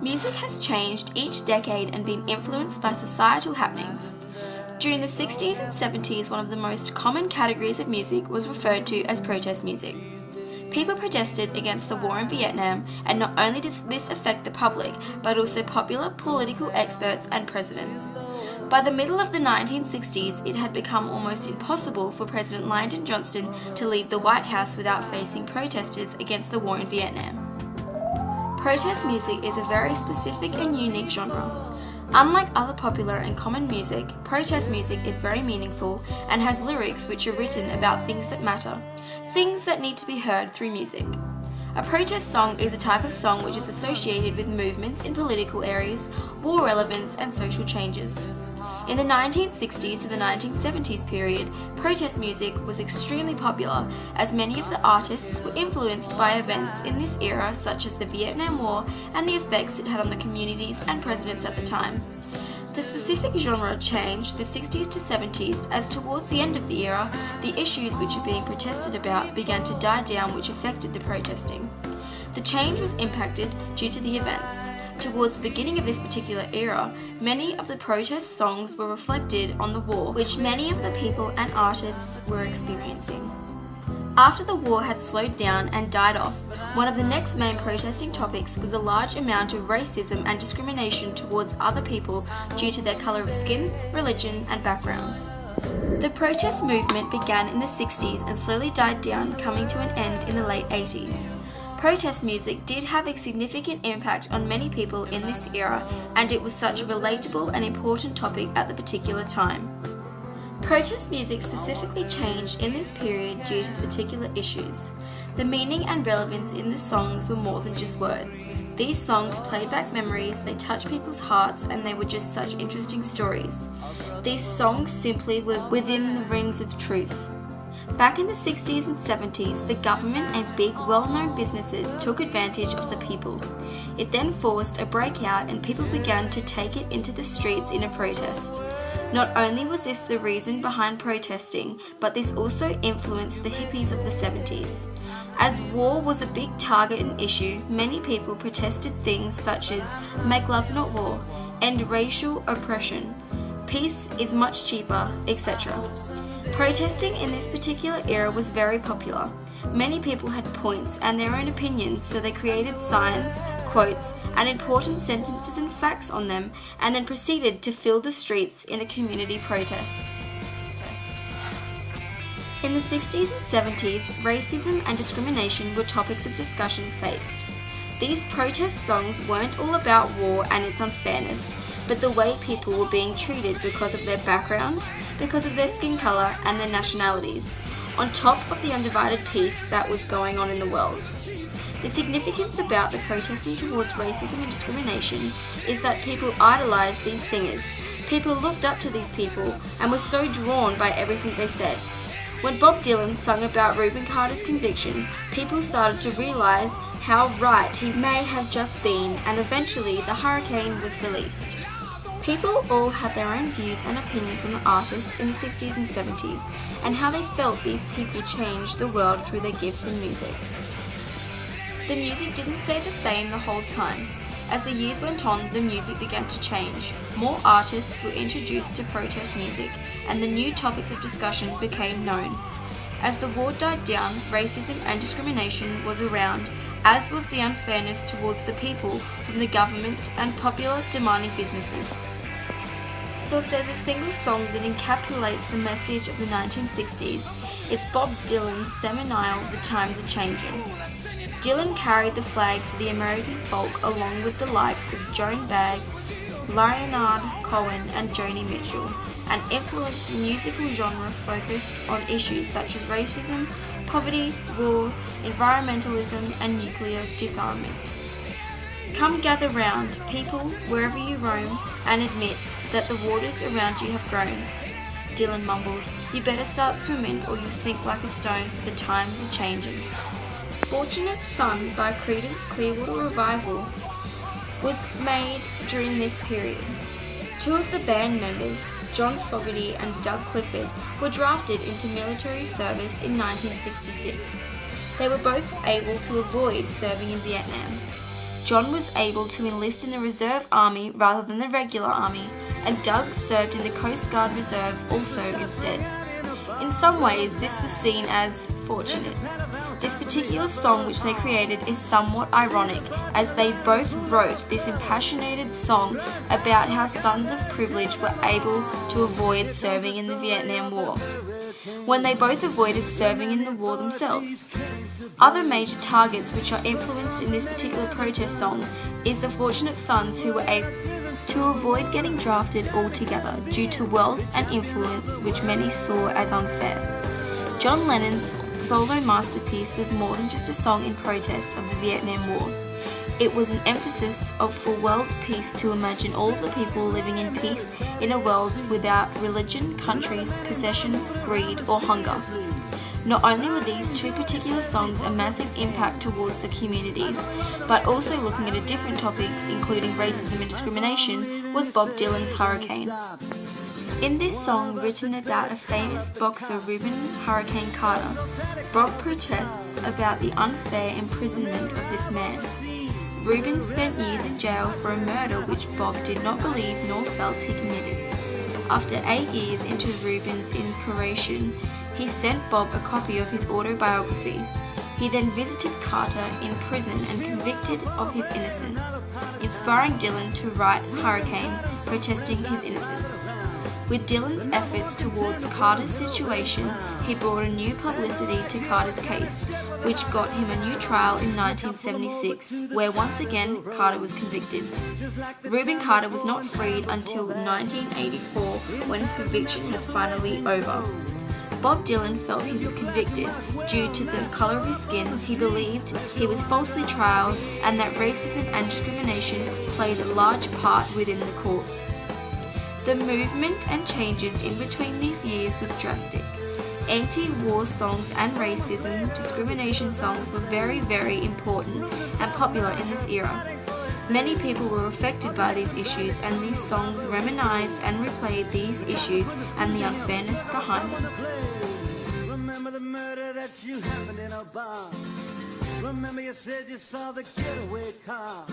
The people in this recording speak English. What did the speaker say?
Music has changed each decade and been influenced by societal happenings. During the 60s and 70s, one of the most common categories of music was referred to as protest music. People protested against the war in Vietnam, and not only did this affect the public, but also popular political experts and presidents. By the middle of the 1960s, it had become almost impossible for President Lyndon Johnson to leave the White House without facing protesters against the war in Vietnam. Protest music is a very specific and unique genre. Unlike other popular and common music, protest music is very meaningful and has lyrics which are written about things that matter, things that need to be heard through music. A protest song is a type of song which is associated with movements in political areas, war relevance, and social changes. In the 1960s to the 1970s period, protest music was extremely popular as many of the artists were influenced by events in this era such as the Vietnam War and the effects it had on the communities and presidents at the time. The specific genre changed the 60s to 70s as towards the end of the era, the issues which are being protested about began to die down, which affected the protesting. The change was impacted due to the events. Towards the beginning of this particular era, many of the protest songs were reflected on the war, which many of the people and artists were experiencing. After the war had slowed down and died off, one of the next main protesting topics was the large amount of racism and discrimination towards other people due to their colour of skin, religion, and backgrounds. The protest movement began in the 60s and slowly died down, coming to an end in the late 80s. Protest music did have a significant impact on many people in this era, and it was such a relatable and important topic at the particular time. Protest music specifically changed in this period due to the particular issues. The meaning and relevance in the songs were more than just words. These songs played back memories, they touched people's hearts, and they were just such interesting stories. These songs simply were within the rings of truth. Back in the 60s and 70s, the government and big well-known businesses took advantage of the people. It then forced a breakout and people began to take it into the streets in a protest. Not only was this the reason behind protesting, but this also influenced the hippies of the 70s. As war was a big target and issue, many people protested things such as "Make love not war," "End racial oppression," "Peace is much cheaper," etc. Protesting in this particular era was very popular. Many people had points and their own opinions, so they created signs, quotes, and important sentences and facts on them, and then proceeded to fill the streets in a community protest. In the 60s and 70s, racism and discrimination were topics of discussion faced. These protest songs weren't all about war and its unfairness, but the way people were being treated because of their background, because of their skin colour and their nationalities, on top of the undivided peace that was going on in the world. The significance about the protesting towards racism and discrimination is that people idolised these singers. People looked up to these people and were so drawn by everything they said. When Bob Dylan sung about Reuben Carter's conviction, people started to realise how right he may have just been, and eventually the hurricane was released. People all had their own views and opinions on the artists in the 60s and 70s, and how they felt these people changed the world through their gifts and music. The music didn't stay the same the whole time. As the years went on, the music began to change. More artists were introduced to protest music, and the new topics of discussion became known. As the war died down, racism and discrimination was around, as was the unfairness towards the people from the government and popular demanding businesses. So if there's a single song that encapsulates the message of the 1960s, it's Bob Dylan's seminal "The Times Are Changing." Dylan carried the flag for the American folk along with the likes of Joan Baggs, Leonard Cohen and Joni Mitchell, and influenced a musical genre focused on issues such as racism, poverty, war, environmentalism, and nuclear disarmament. Come gather round, people, wherever you roam, and admit that the waters around you have grown. Dylan mumbled, "You better start swimming or you'll sink like a stone, for the times are changing." Fortunate Son by Creedence Clearwater Revival was made during this period. Two of the band members, John Fogerty and Doug Clifford, were drafted into military service in 1966. They were both able to avoid serving in Vietnam. John was able to enlist in the reserve army rather than the regular army, and Doug served in the Coast Guard Reserve also instead. In some ways, this was seen as fortunate. This particular song which they created is somewhat ironic, as they both wrote this impassioned song about how sons of privilege were able to avoid serving in the Vietnam War, when they both avoided serving in the war themselves. Other major targets which are influenced in this particular protest song is the fortunate sons who were able to avoid getting drafted altogether due to wealth and influence which many saw as unfair. John Lennon's solo masterpiece was more than just a song in protest of the Vietnam War. It was an emphasis for world peace, to imagine all of the people living in peace in a world without religion, countries, possessions, greed, or hunger. Not only were these two particular songs a massive impact towards the communities, but also looking at a different topic, including racism and discrimination, was Bob Dylan's Hurricane. In this song, written about a famous boxer, Reuben Hurricane Carter, Bob protests about the unfair imprisonment of this man. Reuben spent years in jail for a murder which Bob did not believe nor felt he committed. After 8 years into Reuben's incarceration, he sent Bob a copy of his autobiography. He then visited Carter in prison and convicted of his innocence, inspiring Dylan to write Hurricane, protesting his innocence. With Dylan's efforts towards Carter's situation, he brought a new publicity to Carter's case, which got him a new trial in 1976, where once again Carter was convicted. Reuben Carter was not freed until 1984, when his conviction was finally over. Bob Dylan felt he was convicted due to the colour of his skin. He believed he was falsely trialed and that racism and discrimination played a large part within the courts. The movement and changes in between these years was drastic. Anti-war songs and racism, discrimination songs were very, very important and popular in this era. Many people were affected by these issues, and these songs reminisced and replayed these issues and the unfairness behind them. Remember the murder that you happened in a bar. Remember you said you saw the getaway car.